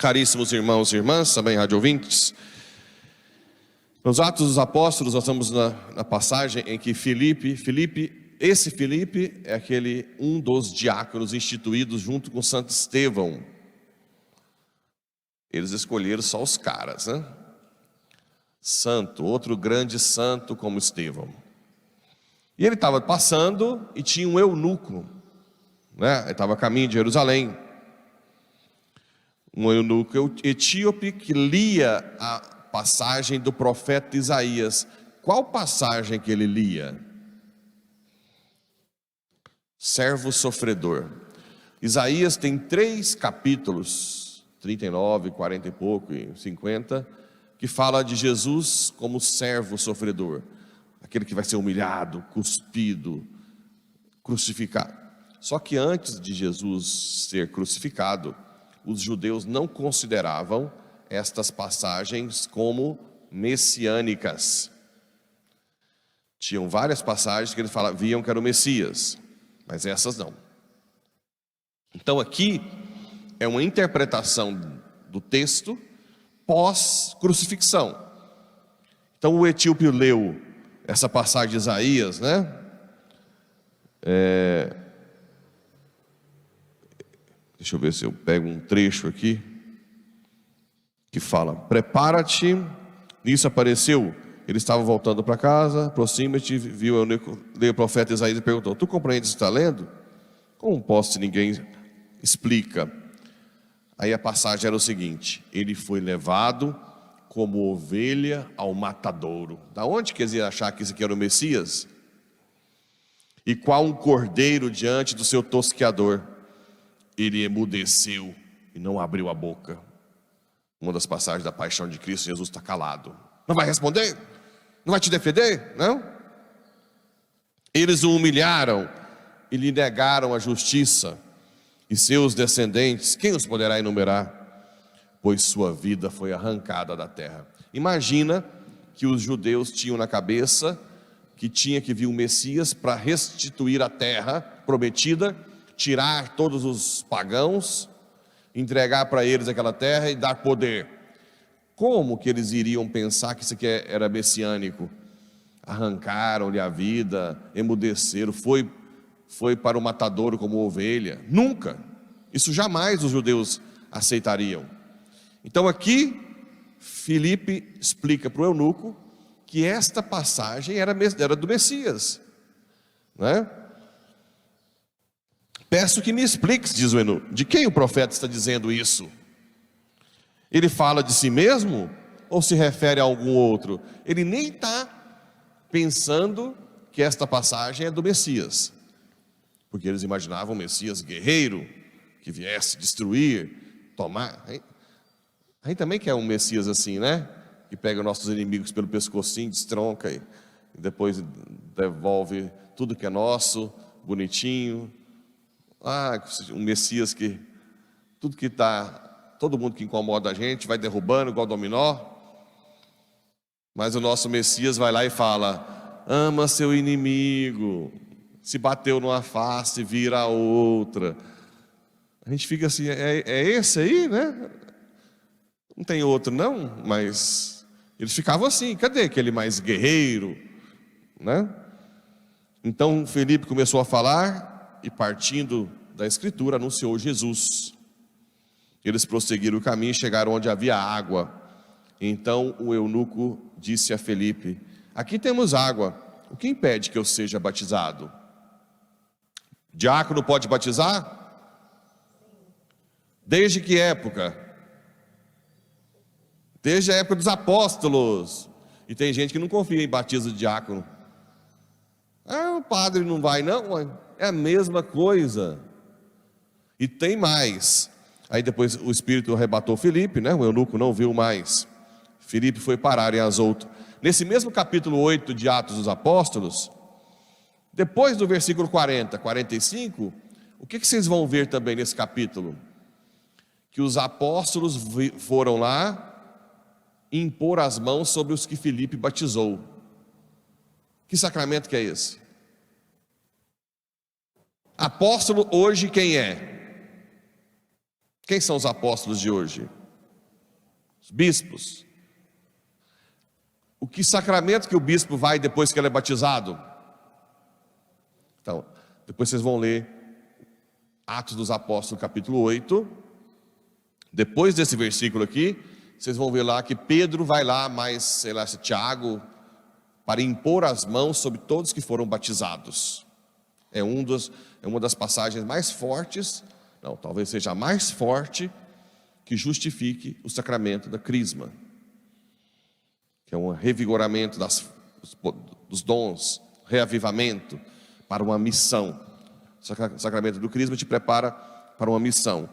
Caríssimos irmãos e irmãs, também rádio ouvintes, nos Atos dos Apóstolos nós estamos na passagem em que Filipe é aquele um dos diáconos instituídos junto com Santo Estevão. Eles escolheram só os caras, né? Santo, outro grande santo como Estevão. E ele estava passando e tinha um eunuco, né? Ele estava a caminho de Jerusalém. Um eunuco etíope que lia a passagem do profeta Isaías. Qual passagem que ele lia? Servo sofredor. Isaías tem 3 capítulos, 39, 40 e pouco e 50, que fala de Jesus como servo sofredor, aquele que vai ser humilhado, cuspido, crucificado. Só que antes de Jesus ser crucificado, os judeus não consideravam estas passagens como messiânicas. Tinham várias passagens que eles viam que era o Messias, mas essas não. Então aqui é uma interpretação do texto pós-crucifixão. Então o etíope leu essa passagem de Isaías, né? Deixa eu ver se eu pego um trecho aqui que fala: prepara-te. Nisso apareceu, ele estava voltando para casa, aproxima-te, viu o profeta Isaías e perguntou: tu compreendes o que está lendo? Como posso se ninguém explica? Aí a passagem era o seguinte: ele foi levado como ovelha ao matadouro. Da onde que eles iam achar que esse aqui era o Messias? E qual um cordeiro diante do seu tosqueador, ele emudeceu e não abriu a boca. Uma das passagens da paixão de Cristo, Jesus está calado. Não vai responder? Não vai te defender? Não? Eles o humilharam e lhe negaram a justiça. E seus descendentes, quem os poderá enumerar? Pois sua vida foi arrancada da terra. Imagina que os judeus tinham na cabeça que tinha que vir o Messias para restituir a terra prometida, tirar todos os pagãos, entregar para eles aquela terra e dar poder. Como que eles iriam pensar que isso aqui era messiânico? Arrancaram-lhe a vida, emudeceram, foi para o matadouro como ovelha. Nunca. Isso jamais os judeus aceitariam. Então aqui Filipe explica para o eunuco que esta passagem era do Messias, né? Peço que me expliques, diz o eunuco, de quem o profeta está dizendo isso? Ele fala de si mesmo ou se refere a algum outro? Ele nem está pensando que esta passagem é do Messias, porque eles imaginavam o Messias guerreiro, que viesse destruir, tomar. A gente também quer um Messias assim, né? Que pega nossos inimigos pelo pescocinho, destronca e depois devolve tudo que é nosso, bonitinho. Um Messias que tudo que todo mundo que incomoda a gente vai derrubando igual dominó. Mas o nosso Messias vai lá e fala: ama seu inimigo, se bateu numa face, vira a outra. A gente fica assim, é esse aí, né? Não tem outro não, mas eles ficavam assim, cadê aquele mais guerreiro, né? Então Filipe começou a falar e, partindo da escritura, anunciou Jesus. Eles prosseguiram o caminho e chegaram onde havia água. Então o eunuco disse a Filipe: aqui temos água, o que impede que eu seja batizado? Diácono pode batizar? Desde que época? Desde a época dos apóstolos. E tem gente que não confia em batismo de diácono. O padre não vai não, é a mesma coisa. E tem mais. Aí depois o Espírito arrebatou Filipe, né? O eunuco não viu mais. Filipe foi parar em Azoto. Nesse mesmo capítulo 8 de Atos dos Apóstolos, depois do versículo 40, 45, o que vocês vão ver também nesse capítulo? Que os apóstolos foram lá impor as mãos sobre os que Filipe batizou. Que sacramento que é esse? Apóstolo hoje quem é? Quem são os apóstolos de hoje? Os bispos. O que sacramento que o bispo vai depois que ele é batizado? Então, depois vocês vão ler Atos dos Apóstolos, capítulo 8. Depois desse versículo aqui, vocês vão ver lá que Pedro vai lá, mais, sei lá, Tiago, para impor as mãos sobre todos que foram batizados. É uma das passagens mais fortes, não, talvez seja a mais forte, que justifique o sacramento da crisma, que é um revigoramento dos dons, reavivamento para uma missão. O sacramento do crisma te prepara para uma missão,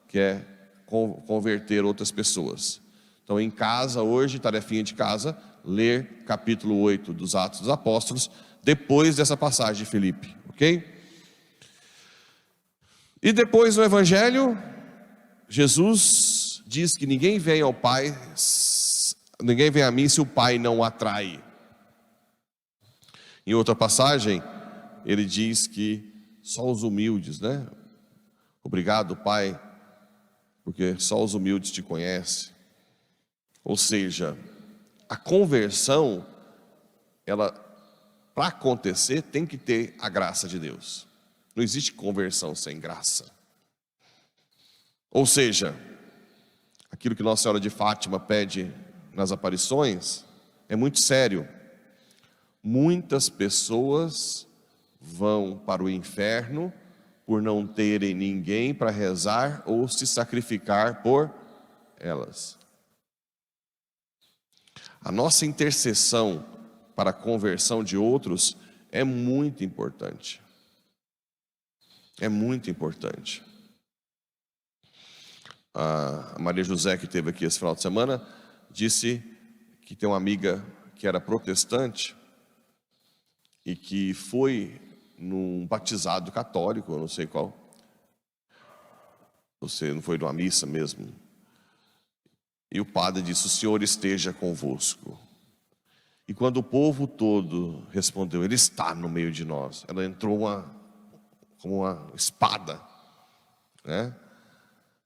que é converter outras pessoas. Então, em casa, hoje, tarefinha de casa, ler capítulo 8 dos Atos dos Apóstolos, depois dessa passagem de Filipe, ok? E depois no Evangelho, Jesus diz que ninguém vem ao Pai, ninguém vem a mim se o Pai não o atrai. Em outra passagem, ele diz que só os humildes, né? Obrigado, Pai, porque só os humildes te conhecem. Ou seja, a conversão, ela, para acontecer, tem que ter a graça de Deus. Não existe conversão sem graça. Ou seja, aquilo que Nossa Senhora de Fátima pede nas aparições é muito sério. Muitas pessoas vão para o inferno por não terem ninguém para rezar ou se sacrificar por elas. A nossa intercessão para a conversão de outros é muito importante. É muito importante. A Maria José, que esteve aqui esse final de semana, disse que tem uma amiga que era protestante e que foi num batizado católico, eu não sei qual. Você não foi numa missa mesmo? E o padre disse: o Senhor esteja convosco. E quando o povo todo respondeu: Ele está no meio de nós, ela entrou como uma espada, né?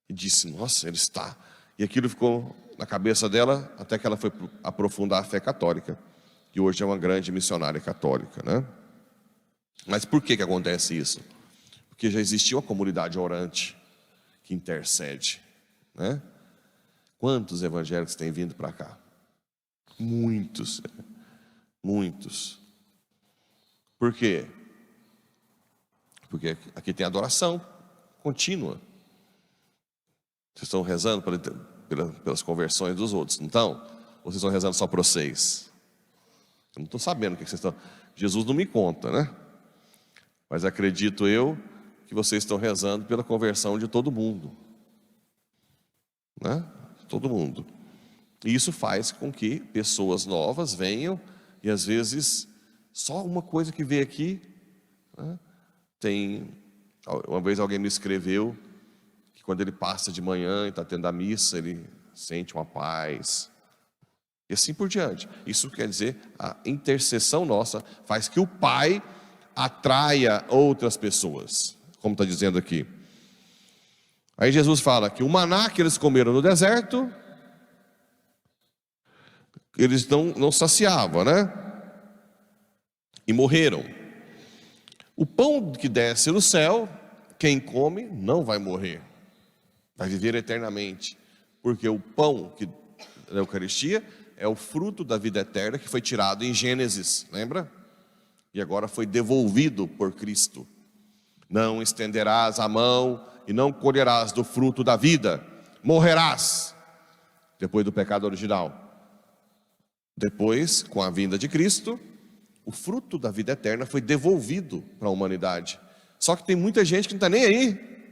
E disse: nossa, Ele está. E aquilo ficou na cabeça dela até que ela foi aprofundar a fé católica, que hoje é uma grande missionária católica, né? Mas por que acontece isso? Porque já existia uma comunidade orante que intercede, né? Quantos evangélicos têm vindo para cá? Muitos, muitos. Por quê? Porque aqui tem adoração contínua. Vocês estão rezando pelas conversões dos outros, não estão? Ou vocês estão rezando só para vocês? Eu não estou sabendo o que vocês estão... Jesus não me conta, né? Mas acredito eu que vocês estão rezando pela conversão de todo mundo, né? Todo mundo. E isso faz com que pessoas novas venham, e às vezes só uma coisa que vê aqui, né? Uma vez alguém me escreveu que quando ele passa de manhã e está tendo a missa, ele sente uma paz, e assim por diante. Isso quer dizer, a intercessão nossa faz que o Pai atraia outras pessoas, como está dizendo aqui. Aí Jesus fala que o maná que eles comeram no deserto, eles não saciavam, né? E morreram. O pão que desce do céu, quem come não vai morrer, vai viver eternamente. Porque o pão da Eucaristia é o fruto da vida eterna que foi tirado em Gênesis, lembra? E agora foi devolvido por Cristo. Não estenderás a mão e não colherás do fruto da vida, morrerás, depois do pecado original. Depois, com a vinda de Cristo, o fruto da vida eterna foi devolvido para a humanidade. Só que tem muita gente que não está nem aí.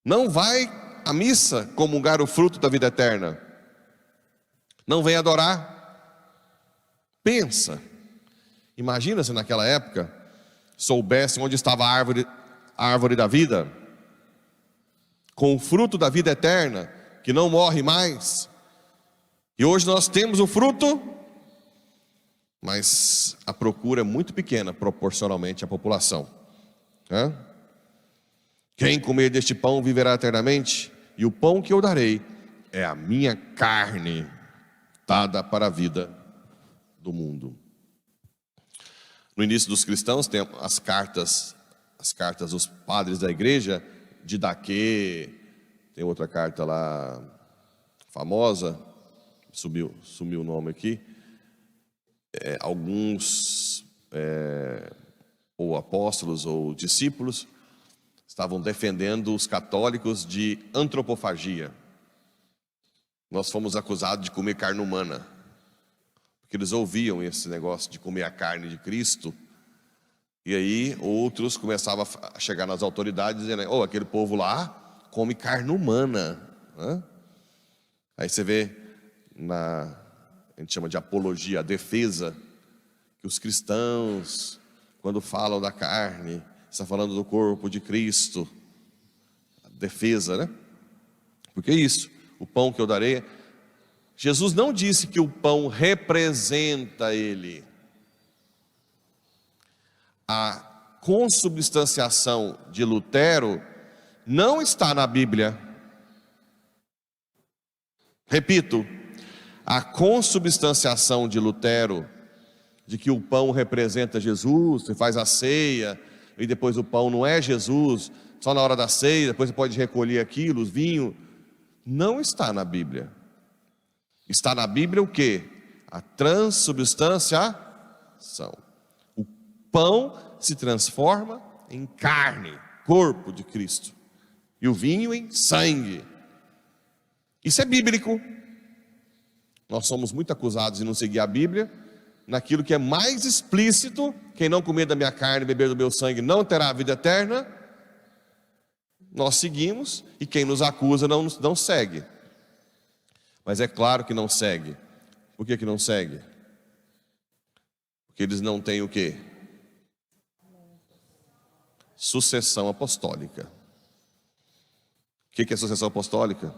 Não vai à missa comungar o fruto da vida eterna. Não vem adorar. Pensa. Imagina se naquela época soubessem onde estava a árvore da vida, com o fruto da vida eterna, que não morre mais. E hoje nós temos o fruto, mas a procura é muito pequena proporcionalmente à população. Quem comer deste pão viverá eternamente, e o pão que eu darei é a minha carne dada para a vida do mundo. No início dos cristãos tem as cartas dos padres da igreja, Didaquê, tem outra carta lá famosa, sumiu o nome aqui, alguns ou apóstolos ou discípulos estavam defendendo os católicos de antropofagia. Nós fomos acusados de comer carne humana, porque eles ouviam esse negócio de comer a carne de Cristo, e aí outros começavam a chegar nas autoridades dizendo: aquele povo lá come carne humana. Aí você vê, a gente chama de apologia, a defesa, que os cristãos, quando falam da carne, está falando do corpo de Cristo. A defesa, né? Porque é isso, o pão que eu darei. Jesus não disse que o pão representa Ele. A consubstanciação de Lutero não está na Bíblia. Repito, a consubstanciação de Lutero, de que o pão representa Jesus, você faz a ceia, e depois o pão não é Jesus, só na hora da ceia, depois você pode recolher aquilo, os vinhos, não está na Bíblia. Está na Bíblia o quê? A transubstanciação. O pão se transforma em carne, corpo de Cristo, e o vinho em sangue. Isso é bíblico. Nós somos muito acusados de não seguir a Bíblia naquilo que é mais explícito: quem não comer da minha carne e beber do meu sangue não terá a vida eterna. Nós seguimos, e quem nos acusa não segue. Mas é claro que não segue. Por que não segue? Porque eles não têm o quê? Sucessão apostólica. O que é sucessão apostólica?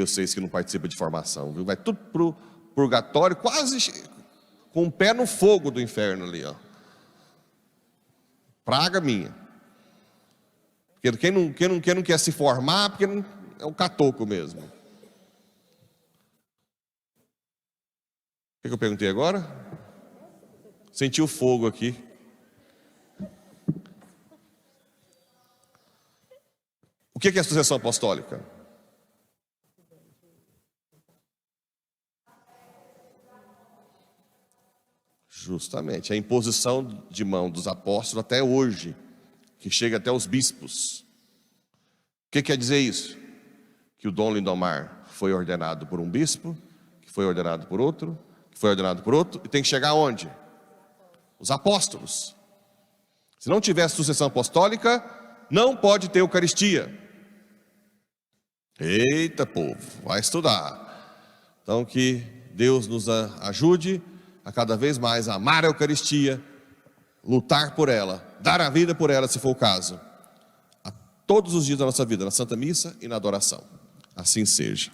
Vocês que não participam de formação, viu? Vai tudo pro purgatório, quase com o pé no fogo do inferno ali, ó. Praga minha. Porque quem não quer se formar, porque é um catoco mesmo. O que eu perguntei agora? Senti o fogo aqui. O que é a sucessão apostólica? Justamente, a imposição de mão dos apóstolos até hoje, que chega até os bispos. O que quer dizer isso? Que o Dom Lindomar foi ordenado por um bispo, que foi ordenado por outro, que foi ordenado por outro, e tem que chegar aonde? Os apóstolos. Se não tiver sucessão apostólica, não pode ter Eucaristia. Eita, povo, vai estudar. Então que Deus nos ajude a cada vez mais amar a Eucaristia, lutar por ela, dar a vida por ela, se for o caso, a todos os dias da nossa vida, na Santa Missa e na adoração. Assim seja.